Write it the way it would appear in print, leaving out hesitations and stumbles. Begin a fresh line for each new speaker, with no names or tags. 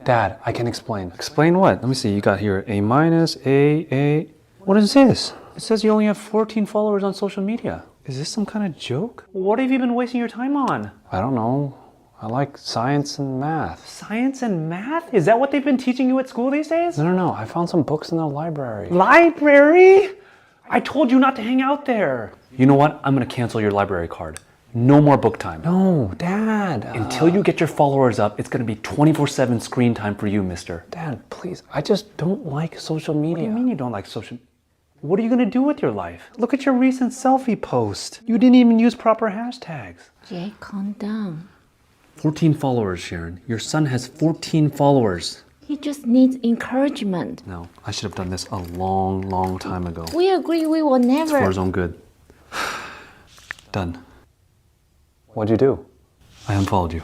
Dad, I can explain.
Explain what? Let me see. You got here A minus, A. What is this?
It says you only have 14 followers on social media.
Is this some kind of joke?
What have you been wasting your time on?
I don't know. I like science and math.
Science and math? Is that what they've been teaching you at school these days?
No. I found some books in the library.
Library? I told you not to hang out there. You know what? I'm gonna cancel your library card. No more book time.
No, Dad.
Until you get your followers up, it's gonna be 24/7 screen time for you, mister.
Dad, please. I just don't like social media.
What do you mean you don't like social? What are you gonna do with your life? Look at your recent selfie post. You didn't even use proper hashtags.
Jay, calm down.
14 followers, Sharon. Your son has 14 followers.
He just needs encouragement.
No, I should have done this a long time ago.
We agree we will never.
For his own good. Done.
What'd you do?
I unfollowed you.